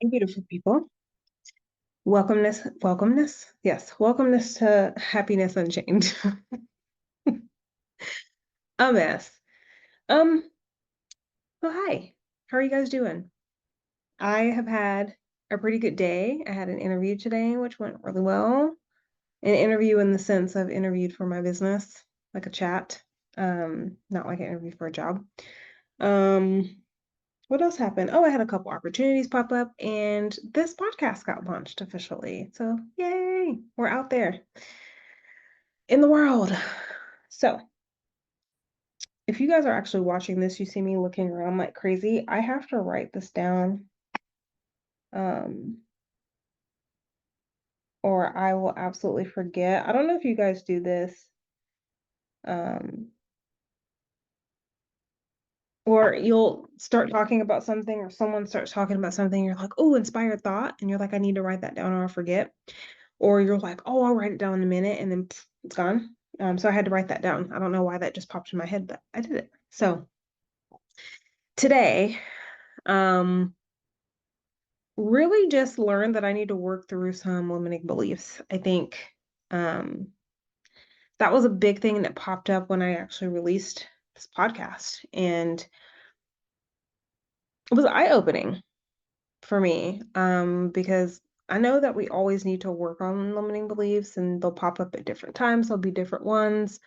Hey, beautiful people. Welcomeness to Happiness Unchained. A mess. Um, well, hi. How are you guys doing? I have had a pretty good day. I had an interview today, which went really well. An interview in the sense of interviewed for my business, like a chat. Not like an interview for a job. Um, what else happened? Oh, I had a couple opportunities pop up, and this podcast got launched officially. So, yay, we're out there in the world. So, if you guys are actually watching this, you see me looking around like crazy. I have to write this down, um, or I will absolutely forget. I don't know if you guys do this, um, or you'll start talking about something, or someone starts talking about something. You're like, oh, inspired thought. And you're like, I need to write that down or I'll forget. Or you're like, oh, I'll write it down in a minute. And then pff, it's gone. So I had to write that down. I don't know why that just popped in my head, but I did it. So today, um, really just learned that I need to work through some limiting beliefs. I think um, that was a big thing that popped up when I actually released this podcast. And it was eye-opening for me because I know that we always need to work on limiting beliefs and they'll pop up at different times. There'll be different ones.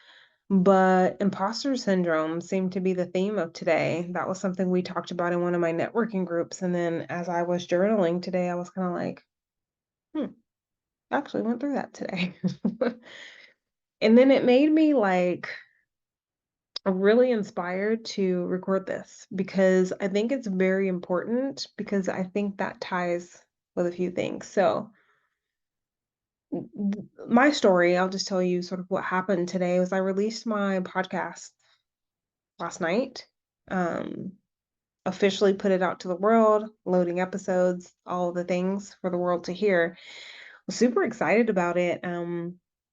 But imposter syndrome seemed to be the theme of today. That was something we talked about in one of my networking groups. And then as I was journaling today, I was kind of like, actually went through that today. And then it made me like really inspired to record this because I think it's very important because I think that ties with a few things. So my story, I'll just tell you sort of what happened today was I released my podcast last night. Um, Officially put it out to the world, loading episodes, all the things for the world to hear. Was super excited about it.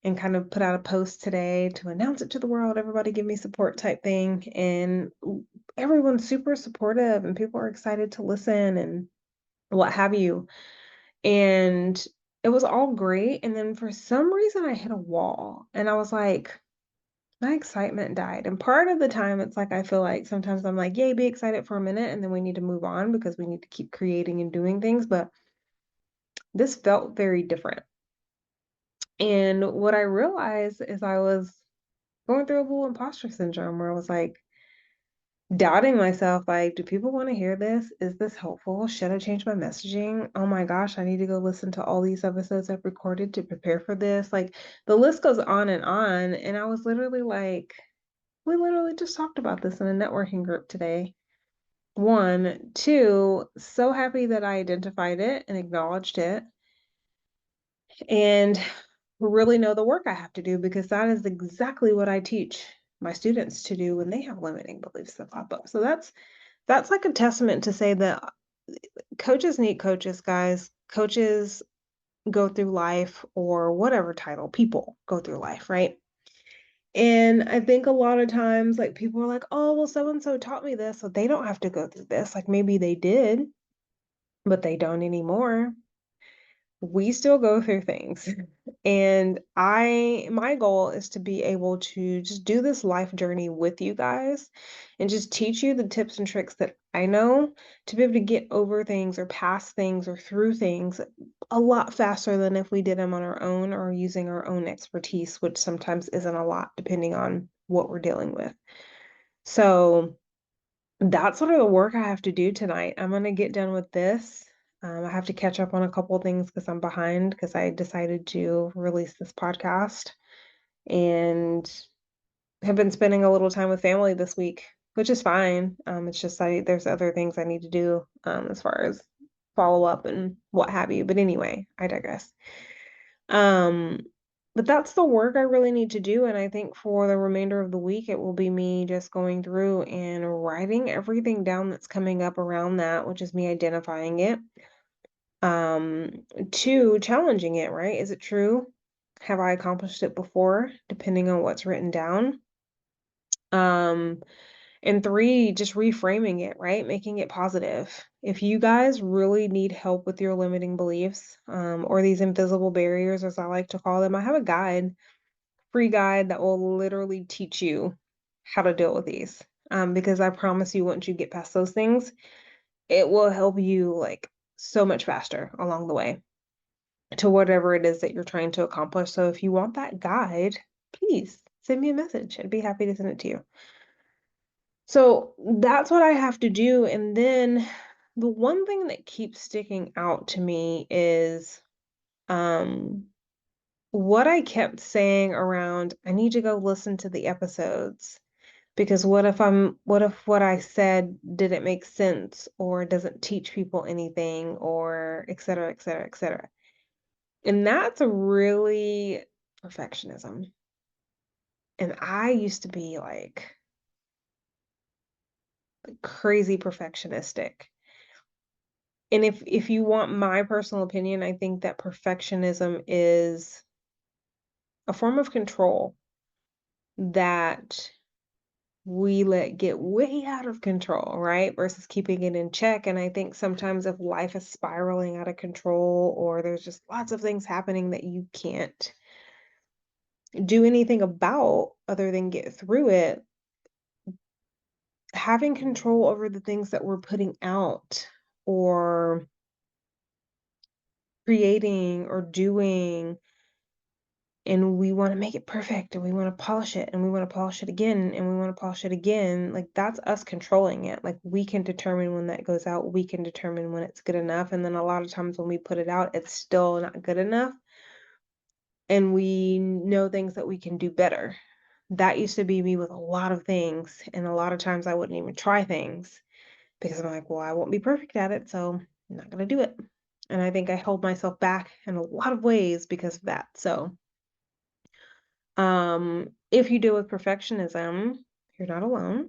And kind of put out a post today to announce it to the world, everybody give me support type thing. And everyone's super supportive and people are excited to listen and what have you. And it was all great. And then for some reason I hit a wall and I was like, my excitement died. And part of the time, it's like I feel like sometimes I'm like, yay, be excited for a minute, and then we need to move on because we need to keep creating and doing things. But this felt very different. And what I realized is I was going through a little imposter syndrome where I was like doubting myself, like, do people want to hear this? Is this helpful? Should I change my messaging? Oh my gosh, I need to go listen to all these episodes I've recorded to prepare for this. Like the list goes on and on. And I was literally like, we literally just talked about this in a networking group today. One, two, so happy that I identified it and acknowledged it and really know the work I have to do because that is exactly what I teach my students to do when they have limiting beliefs that pop up. So that's like a testament to say that coaches need coaches, guys. Coaches go through life or whatever title, people go through life, right? And I think a lot of times, like people are like, oh, well, so and so taught me this, so they don't have to go through this. Like maybe they did, but they don't anymore. We still go through things. And my goal is to be able to just do this life journey with you guys and just teach you the tips and tricks that I know to be able to get over things or past things or through things a lot faster than if we did them on our own or using our own expertise, which sometimes isn't a lot depending on what we're dealing with. So that's sort of the work I have to do tonight. I'm gonna get done with this. I have to catch up on a couple of things because I'm behind because I decided to release this podcast and have been spending a little time with family this week, which is fine. It's just there's other things I need to do as far as follow up and what have you. But anyway, I digress. Um, but that's the work I really need to do. And I think for the remainder of the week, it will be me just going through and writing everything down that's coming up around that, which is me identifying it. Two, challenging it, right? Is it true? Have I accomplished it before, depending on what's written down? Um, And 3, just reframing it, right? Making it positive. If you guys really need help with your limiting beliefs, or these invisible barriers, as I like to call them, I have a guide, free guide that will literally teach you how to deal with these. Because I promise you, once you get past those things, it will help you like so much faster along the way to whatever it is that you're trying to accomplish. So if you want that guide, please send me a message. I'd be happy to send it to you. So that's what I have to do. And then the one thing that keeps sticking out to me is um, what I kept saying around, I need to go listen to the episodes because what if what I said didn't make sense or doesn't teach people anything or et cetera, et cetera, et cetera. And that's a really perfectionism. And I used to be like crazy perfectionistic. And if you want my personal opinion, I think that perfectionism is a form of control that we let get way out of control, right? Versus keeping it in check. And I think sometimes if life is spiraling out of control or there's just lots of things happening that you can't do anything about other than get through it, having control over the things that we're putting out or creating or doing, and we want to make it perfect and we want to polish it and we want to polish it again and we want to polish it again, like that's us controlling it. Like we can determine when that goes out, we can determine when it's good enough, and then a lot of times when we put it out it's still not good enough and we know things that we can do better. That used to be me with a lot of things, and a lot of times I wouldn't even try things because I'm like, well, I won't be perfect at it, so I'm not going to do it. And I think I held myself back in a lot of ways because of that. So if you deal with perfectionism, you're not alone,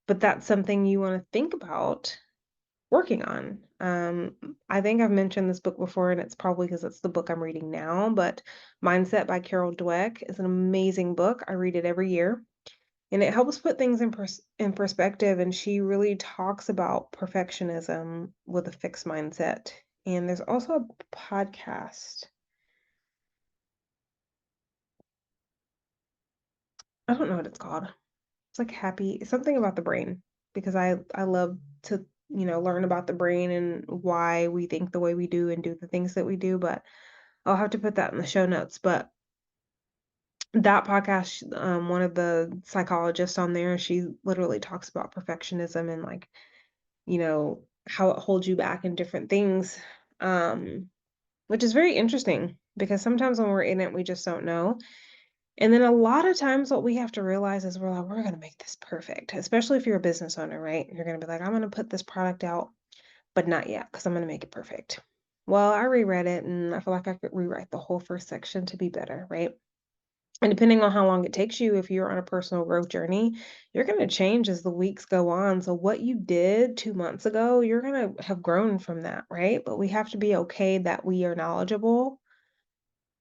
but that's something you want to think about working on. I think I've mentioned this book before, and it's probably because it's the book I'm reading now, but Mindset by Carol Dweck is an amazing book. I read it every year, and it helps put things in perspective, and she really talks about perfectionism with a fixed mindset. And there's also a podcast. I don't know what it's called. It's like happy something about the brain because I love to learn about the brain and why we think the way we do and do the things that we do, but I'll have to put that in the show notes. But that podcast, one of the psychologists on there, she literally talks about perfectionism and like how it holds you back in different things, which is very interesting because sometimes when we're in it we just don't know. And then a lot of times what we have to realize is we're like, we're going to make this perfect, especially if you're a business owner, right? You're going to be like, I'm going to put this product out, but not yet because I'm going to make it perfect. Well, I reread it and I feel like I could rewrite the whole first section to be better, right? And depending on how long it takes you, if you're on a personal growth journey, you're going to change as the weeks go on. So what you did 2 months ago, you're going to have grown from that, right? But we have to be okay that we are knowledgeable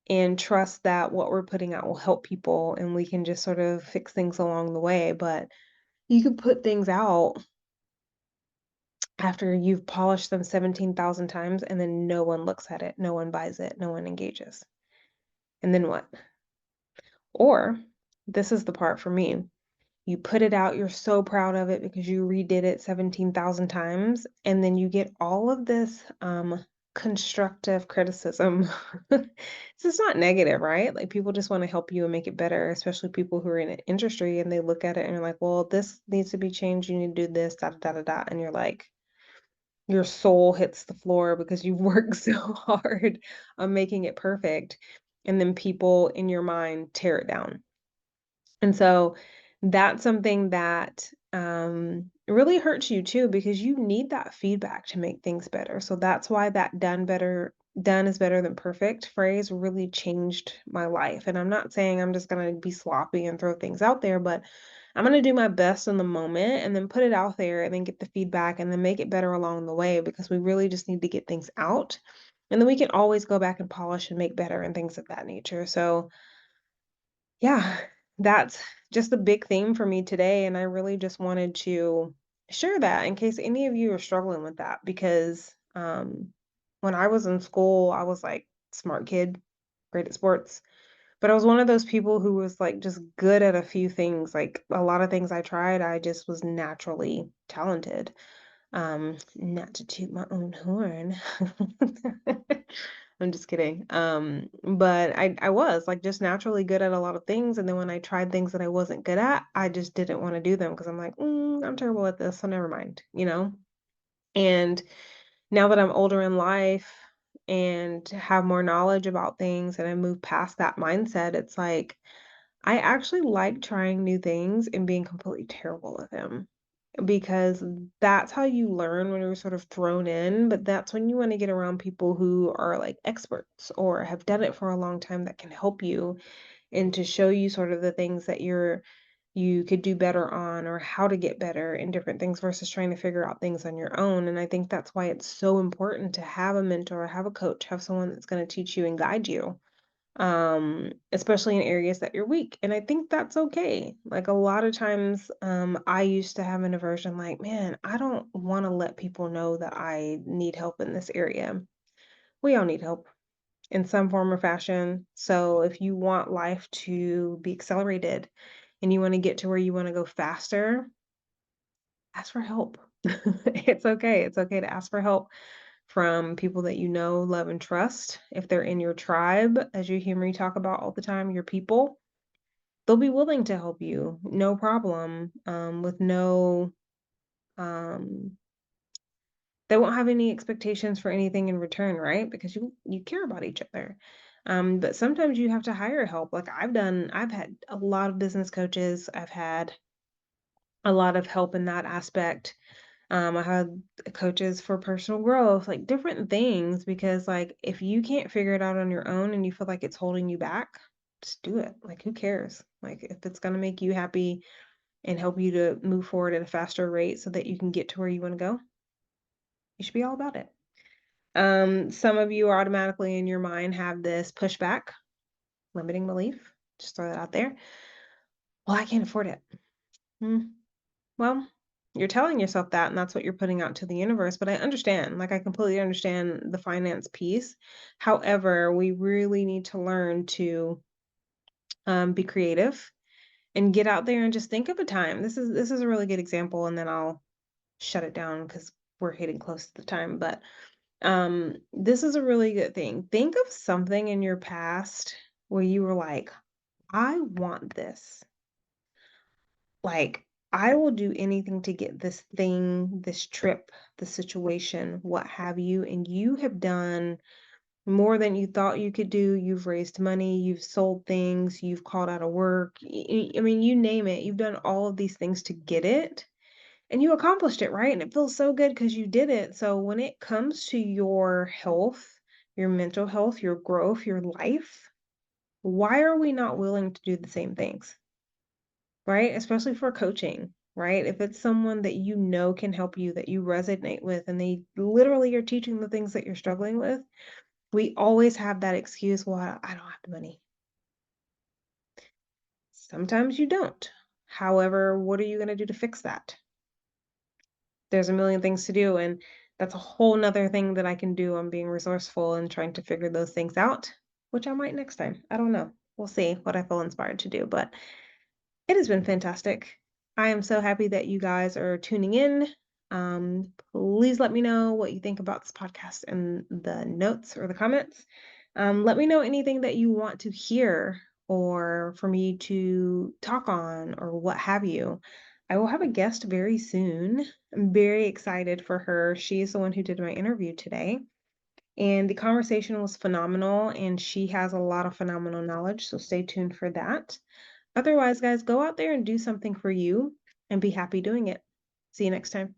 and trust that what we're putting out will help people and we can just sort of fix things along the way. But you could put things out after you've polished them 17,000 times and then no one looks at it, no one buys it, no one engages. And then what? Or this is the part for me. You put it out, you're so proud of it because you redid it 17,000 times, and then you get all of this constructive criticism. It's just not negative, right? Like people just want to help you and make it better, especially people who are in an industry and they look at it and you're like, well, this needs to be changed, you need to do this, da da da da da. And you're like, your soul hits the floor because you've worked so hard on making it perfect. And then people in your mind tear it down. And so that's something that really hurts you too, because you need that feedback to make things better. So that's why that done is better than perfect phrase really changed my life. And I'm not saying I'm just going to be sloppy and throw things out there, but I'm going to do my best in the moment and then put it out there and then get the feedback and then make it better along the way because we really just need to get things out. And then we can always go back and polish and make better and things of that nature. So, yeah, that's just a big theme for me today. And I really just wanted to share that in case any of you are struggling with that. Because when I was in school, I was like smart kid, great at sports. But I was one of those people who was like just good at a few things. Like a lot of things I tried, I just was naturally talented. Not to toot my own horn. I'm just kidding. But I was like just naturally good at a lot of things, and then when I tried things that I wasn't good at, I just didn't want to do them because I'm like, I'm terrible at this, so never mind, you know? And now that I'm older in life and have more knowledge about things and I move past that mindset, it's like I actually like trying new things and being completely terrible at them because that's how you learn when you're sort of thrown in. But that's when you want to get around people who are like experts or have done it for a long time that can help you and to show you sort of the things that you could do better on or how to get better in different things versus trying to figure out things on your own. And I think that's why it's so important to have a mentor, have a coach, have someone that's going to teach you and guide you, especially in areas that you're weak. And I think that's okay. Like a lot of times, I used to have an aversion, like, man, I don't want to let people know that I need help in this area. We all need help in some form or fashion. So if you want life to be accelerated and you want to get to where you want to go faster, ask for help. It's okay. It's okay to ask for help from people that you know, love, and trust. If they're in your tribe, as you hear me talk about all the time, your people, they'll be willing to help you, no problem, with no, um, they won't have any expectations for anything in return, right? Because you care about each other. But sometimes you have to hire help. Like I've had a lot of business coaches. I've had a lot of help in that aspect. I had coaches for personal growth, like different things, because like if you can't figure it out on your own and you feel like it's holding you back, just do it. Like who cares? Like if it's gonna make you happy and help you to move forward at a faster rate so that you can get to where you want to go, you should be all about it. Some of you automatically in your mind have this pushback, limiting belief. Just throw that out there. Well, I can't afford it. Hmm. Well, you're telling yourself that, and that's what you're putting out to the universe. But I understand, like, I completely understand the finance piece. However, we really need to learn to be creative and get out there and just think of a time. This is a really good example, and then I'll shut it down because we're hitting close to the time. But this is a really good thing. Think of something in your past where you were like, I want this. Like, I will do anything to get this thing, this trip, the situation, what have you. And you have done more than you thought you could do. You've raised money, you've sold things, you've called out of work. I mean, you name it. You've done all of these things to get it. And you accomplished it, right? And it feels so good because you did it. So when it comes to your health, your mental health, your growth, your life, why are we not willing to do the same things? Right? Especially for coaching, right? If it's someone that you know can help you, that you resonate with, and they literally are teaching the things that you're struggling with, we always have that excuse, well, I don't have the money. Sometimes you don't. However, what are you going to do to fix that? There's a million things to do, and that's a whole nother thing that I can do on being resourceful and trying to figure those things out, which I might next time. I don't know. We'll see what I feel inspired to do, but it has been fantastic. I am so happy that you guys are tuning in. Please let me know what you think about this podcast in the notes or the comments. Let me know anything that you want to hear or for me to talk on or what have you. I will have a guest very soon. I'm very excited for her. She is the one who did my interview today. And the conversation was phenomenal, and she has a lot of phenomenal knowledge. So stay tuned for that. Otherwise, guys, go out there and do something for you and be happy doing it. See you next time.